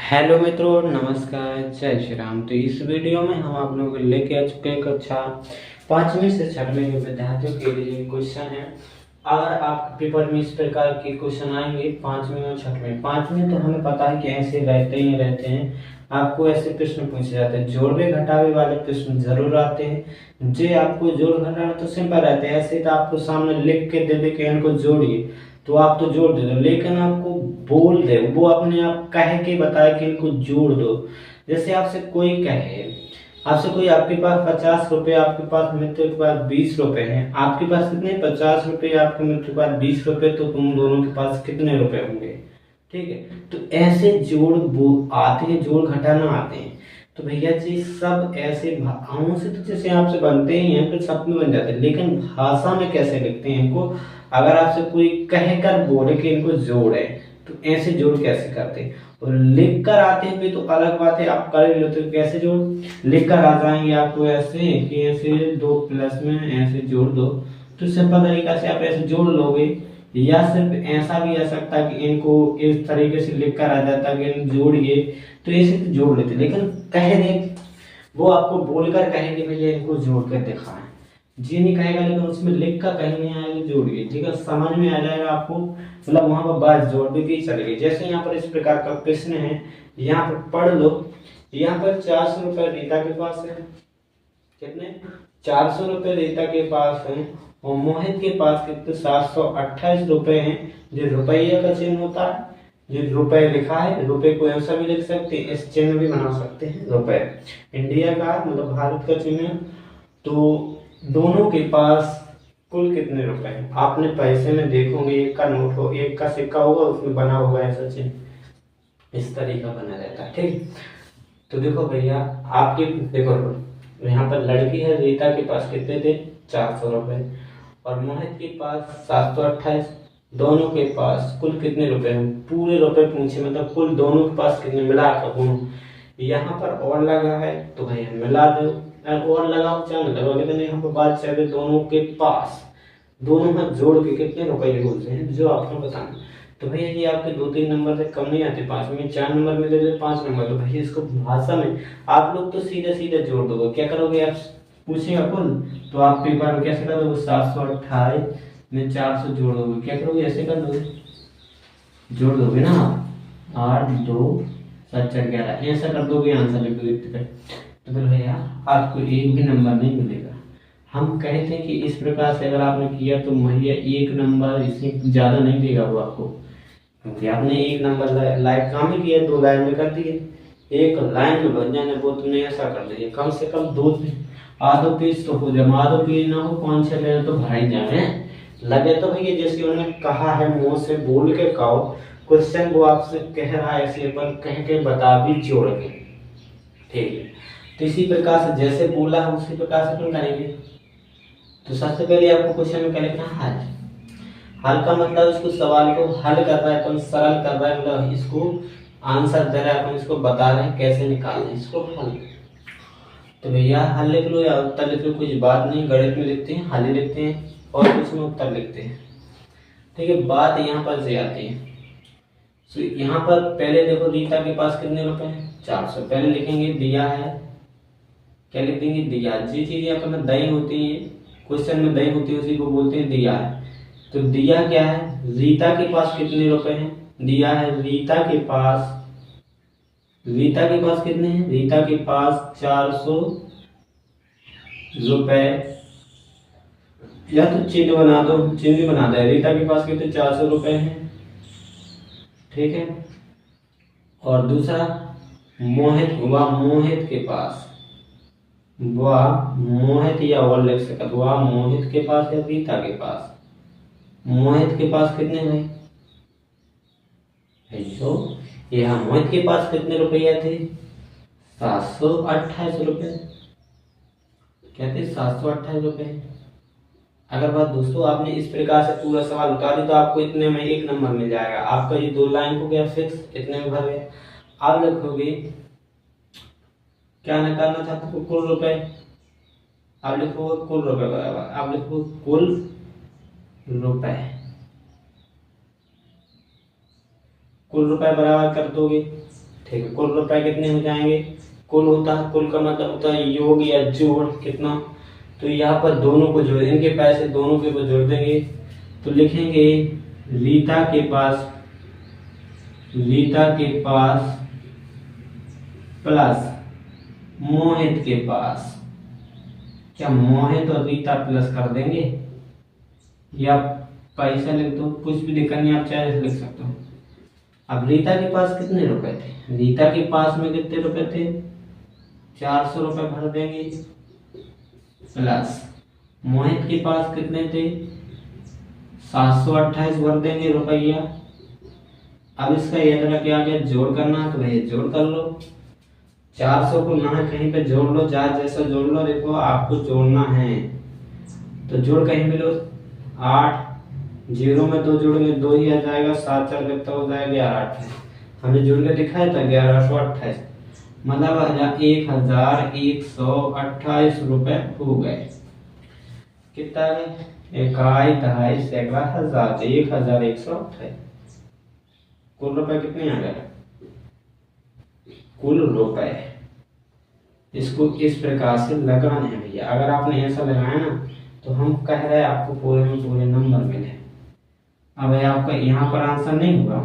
Hello मित्रों, नमस्कार, जय श्री राम। तो इस वीडियो में हम आप लोगों को लेके आ चुके हैं कक्षा 5वीं से 6वीं के विद्यार्थियों के लिए क्वेश्चन है। अगर आप पेपर में इस प्रकार के क्वेश्चन आएंगे 5वीं और 6वीं। 5वीं तो हमें पता है कि ऐसे रहते हैं। आपको ऐसे प्रश्न पूछे जाते हैं, जोड़वे घटावे वाले प्रश्न जरूर आते हैं। जे आपको जोड़ घटाना तो सिंपल रहते हैं, ऐसे तो आपको सामने लिख के दे दे के इनको जोड़िए तो आप तो जोड़ दे दो, लेकिन आपको बोल दे वो अपने आप कह के बताए कि इनको जोड़ दो। जैसे आपसे कोई कहे, आपसे कोई आपके पास 50 रुपए, आपके पास मित्र के पास 20 रुपए हैं। आपके पास कितने 50 रुपए, आपके मित्र के पास 20 रुपए, तो तुम दोनों के पास कितने रुपए होंगे? ठीक है, तो ऐसे जोड़ वो आते हैं, जोड़ घटाना आते हैं। तो भैया जी सब ऐसे भावों से तो जैसे आपसे बनते ही हैं, फिर सब में बन जाते हैं, लेकिन भाषा में कैसे लिखते हैं इनको? अगर आपसे कोई कहकर बोले कि इनको जोड़ है, तो ऐसे जोड़ कैसे करते हैं? और लिख कर आते हैं तो अलग बात है, आप कर लेते हो कैसे जोड़। लिख कर आ जाएंगे आपको ऐसे कि ऐसे 2 प्लस में ऐसे जोड़ दो, तो सिंपल तरीका से आप ऐसे जोड़ लोगे। या सिर्फ ऐसा भी आ सकता है कि इनको इस तरीके से लिख कर आ जाता है कि जोड़िए, तो ऐसे तो जोड़ लेते, लेकिन कह दे वो आपको बोलकर कहेंगे भैया इनको जोड़ कर दिखाएं, जी नहीं कहेगा, लेकिन उसमें लिख कर कहीं नहीं आएगा जोड़िए। ठीक है, समझ में आ जाएगा आपको, मतलब वहां पर बात जोड़ भी की चलेगी। जैसे यहाँ पर इस प्रकार का प्रश्न है, यहाँ पर पढ़ लो। यहाँ पर 400 रुपए रीता के पास है। कितने? 400 रुपए रीता के पास है, और मोहित के पास कितने 728 रुपए हैं। जो रुपये का चिन्ह होता है, जो रुपए लिखा है, रुपए को ऐसा भी लिख सकते हैं, इस चिन्ह भी बना सकते हैं, रुपए इंडिया का मतलब भारत का चिन्ह। तो दोनों के पास कुल कितने रुपए हैं? आपने पैसे में देखोगे, एक का नोट हो, एक का सिक्का होगा, उसमें बना होगा ऐसा चिन्ह, इस तरीका बना रहता है। ठीक, तो देखो भैया आपके देखो यहाँ पर लड़की है, रीता के पास कितने थे? 400 रुपए, और मोहित के पास 728। दोनों के पास कुल कितने रुपए हैं? पूरे रुपए पूछे, मतलब कुल दोनों के पास कितने मिलाकर। यहाँ पर और लगा है तो भैया मिला दो, और लगाओ चाहे लगाओ, लेकिन यहाँ पर बात चल रही दोनों के पास, दोनों में जोड़ के कितने रुपए बोलते हैं जो आपको बताना। तो भैया ये आपके 2-3 नंबर से कम नहीं आते, 5 में 4 नंबर में दे दे 5 नंबर, तो भैया इसको भाषा में आप लोग तो सीधे सीधे जोड़ दोगे। क्या करोगे आप? पूछेगा कुल, तो आप पेपर में कैसे कर दोगे? 728 में 400 जोड़ दोगे। क्या करोगे? ऐसे कर दोगे, जोड़ दोगे ना आप, 8 2 7 4 11 ऐसा कर दोगे, आंसर लिख दोगे। तो फिर भैया आपको एक भी नंबर नहीं मिलेगा। हम कहते हैं कि इस प्रकार से अगर आपने किया तो भैया 1 नंबर, इससे ज़्यादा नहीं देगा वो आपको, क्योंकि आपने 1 नंबर लाइट काम ही किया, 2 लाइन में कर दिए, 1 लाइन में बन जाने, वो तुमने ऐसा कर दिया। कम से कम 2 आधो पेज तो हो जाए, आधो पेज ना हो 5-6 पेज तो भरा ही जाए लगे। तो भैया जैसे उन्होंने कहा है, मुंह से बोल के कहो क्वेश्चन, वो आपसे कह रहा है ऐसे पर कह के बता भी जोड़ के। ठीक है, तो इसी प्रकार से जैसे बोला है उसी प्रकार से तुम करेंगे। तो सबसे पहले आपको क्वेश्चन में क्या लिखना है? हल। हल का मतलब इसको सवाल को हल कर रहा है, तो सरल कर रहा है, मतलब इसको आंसर दे रहा है, अपन इसको बता रहे हैं कैसे निकालना है इसको हल। तो भैया हल लिख लो या उत्तर लिख लो, कुछ बात नहीं, गणित में लिखते हैं हल ही लिखते हैं और कुछ में उत्तर लिखते हैं। ठीक है, बात यहाँ पर से आती है। तो यहाँ पर पहले देखो रीता के पास कितने रुपए हैं? 400। पहले लिखेंगे दिया है, क्या लिख देंगे? दिया। जी चीजें अपन दही होती है, क्वेश्चन में दही होती है, उसी को बोलते हैं दिया है। तो दिया क्या है? रीता के पास कितने रुपए हैं? दिया है रीता के पास, रीता के पास कितने हैं? रीता के पास 400 रुपए, या तो चिन्ह बना दो, चिन्ह भी बना दे। रीता के पास कितने? 400 रुपए हैं। ठीक है, और दूसरा मोहित हुआ, मोहित के पास, वह मोहित या और लिख सकता, वह मोहित के पास या रीता के पास, मोहित के पास कितने हैं? तो यहाँ मोहित के पास कितने रुपया थे? 728 रुपए। क्या थे? 728 रुपए। अगर बात दोस्तों आपने इस प्रकार से पूरा सवाल उतारी तो आपको इतने में 1 नंबर मिल जाएगा। आपका ये 2 लाइन हो गया फिक्स, इतने में भर गया। आप लिखोगे क्या निकालना था आपको? कुल रुपए। आप लिखोगे कुल रुपए बराबर, आप लिखो कुल रुपए, कुल रुपए बराबर कर दोगे ठीक है, कुल रुपए कितने हो जाएंगे, कुल होता है, कुल का मतलब होता है योग या जोड़ कितना, तो यहाँ पर दोनों को जोड़, इनके पैसे दोनों के ऊपर जोड़ देंगे, तो लिखेंगे रीता के पास प्लस मोहित के पास। क्या मोहित और रीता प्लस कर देंगे, या पैसा लिख दो, कुछ भी लिखा नहीं, आप चाहे लिख सकते हो। अब रीता के पास कितने रुपए थे, रीता के पास में कितने रुपए थे, 400 रुपए भर देंगे, प्लस मोहित के पास कितने थे, 728 भर देंगे रुपया। अब इसका ये तरह क्या गया, जोड़ करना है तो भैया जोड़ कर लो, 400 को ना कहीं पे जोड़ लो, जहाँ जैसा जोड़ लो, देखो आपको जोड़ना है तो जोड़ कहीं पे लो, 8 जीरो में 2 जोड़ेंगे 2 ही आ जाएगा, 7 4 कितना हो जाएगा 1128, हमने जोड़ के दिखाया था 1128, मतलब 1128 रुपए हो गए। कितना गए, इकाई दहाई सैकड़ा हजार, 1128। कुल रुपए कितने आ गए, कुल रुपए, इसको इस प्रकार से लगाने हैं भैया। अगर आपने ऐसा लगाया ना तो हम कह रहे हैं आपको पूरे में पूरे नंबर मिले। अब आपका यहाँ पर आंसर नहीं हुआ,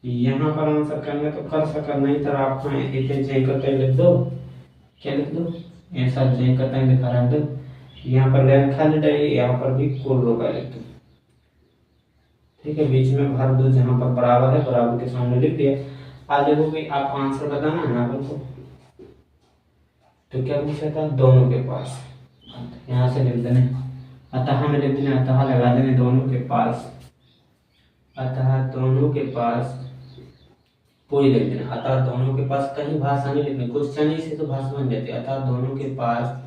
यहाँ पर आंसर करने तो कर सका, नहीं तो आप लिख दो, क्या लिख दो, ऐसा लिखा रख दो, यहाँ पर लाइन खाली रही, यहाँ पर भी कुल रुपए लिख दो, ठीक है, बीच में भर दो, जहाँ पर बराबर है बराबर के सामने लिख दिया। आज देखो कि आप आंसर बताना है ना आपको, तो क्या पूछा था, दोनों के पास, यहाँ से लिख देने, अतः में लिख देने, अतः लगा देने दोनों के पास, अतः दोनों के पास पूरी लिख देना, अतः दोनों के पास, कहीं भाषा नहीं लिखनी, कुछ चनी से तो भाषा बन जाती है। अतः दोनों के पास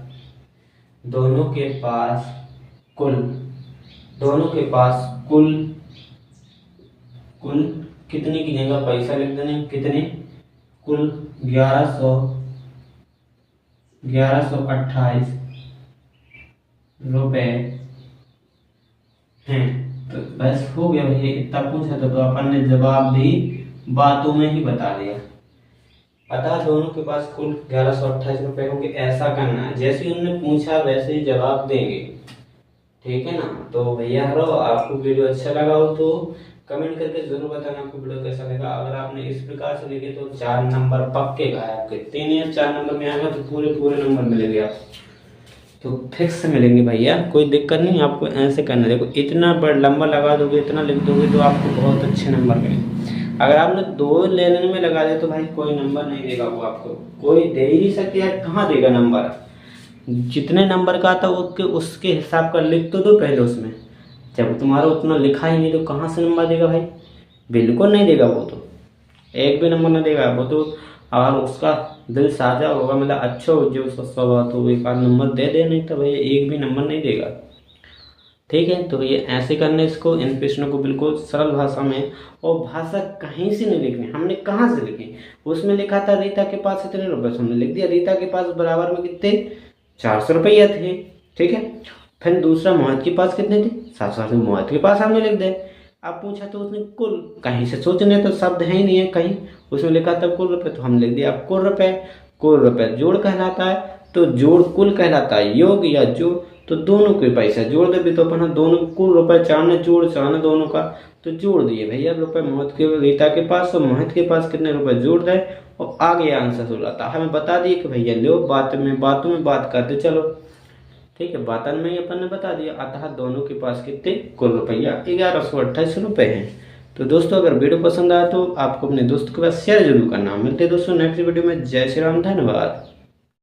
कुल, दोनों के पास कुल कितने की जगह पैसा लिख देने, कितने, कुल 1128 रुपए हैं। तो बस हो गया भैया, इतना पूछा था तो अपन ने जवाब भी बातों में ही बता दिया। अतः दोनों के पास कुल 1128 रुपए होंगे, ऐसा करना है, जैसे उन्होंने पूछा वैसे ही जवाब देंगे, ठीक है ना। तो भैया हरो, आपको वीडियो अच्छा लगा हो तो कमेंट करके जरूर बताना आपको वीडियो कैसा लगा। अगर आपने इस प्रकार से लिखे तो 4 नंबर पक्के गए आपके, 3 या 4 नंबर में आएगा तो पूरे नंबर मिलेंगे आप, तो फिक्स मिलेंगे भैया, कोई दिक्कत नहीं। आपको ऐसे करना, देखो इतना बड़ा लंबा लगा दोगे, इतना लिख दोगे तो आपको बहुत अच्छे नंबर मिलेंगे। अगर आपने 2 लेने में लगा दिया तो भाई कोई नंबर नहीं देगा, वो आपको कोई दे ही नहीं सकते यार, कहाँ देगा नंबर। जितने नंबर का आता उसके हिसाब का लिख तो दो पहले उसमें, जब तुम्हारा उतना लिखा ही नहीं तो कहाँ से नंबर देगा भाई, बिल्कुल नहीं देगा वो तो, एक भी नंबर नहीं देगा वो तो। अगर उसका दिल साझा होगा, मतलब अच्छा हो जो उसका स्वभाव, तो एक आध नंबर दे दे, नहीं तो भैया एक भी नंबर नहीं देगा, ठीक है। तो ये ऐसे करने इसको, इन प्रश्नों को बिल्कुल सरल भाषा में, और भाषा कहीं से नहीं लिखनी, हमने कहाँ से लिखी, उसमें लिखा था रीता के पास इतने रुपये, हमने लिख दिया रीता के पास बराबर में कितने 400 रुपये थे, ठीक है। फिर दूसरा मोहित के पास कितने थे 700, मोहित के पास हमने लिख दिया। अब पूछा तो उसने कुल, कहीं से सोचने तो शब्द है ही नहीं है कहीं, उसमें लिखा था कुल रुपए, तो हम लिख दिया अब कुल रुपए जोड़ कहलाता है, तो जोड़ कुल कहलाता है, योग या जोड़, तो दोनों के पैसा जोड़ दे भी, तो अपन दोनों कुल रुपए चारने जोड़ चारने दोनों का, तो जोड़ दिए भैया रुपए मोहित के रीता के पास, और मोहित के पास कितने रुपए जोड़ दे, और आ गया आंसर 16 था। हमें बता दिए कि भैया लो बातों में बात करते चलो, ठीक है, बातन में ही अपन ने बता दिया। अतः दोनों के पास कितने कुल रुपया 1128 रुपए हैं। तो दोस्तों अगर वीडियो पसंद आया तो आपको अपने दोस्त के पास शेयर जरूर करना। मिलते हैं दोस्तों नेक्स्ट वीडियो में। जय श्री राम, धन्यवाद।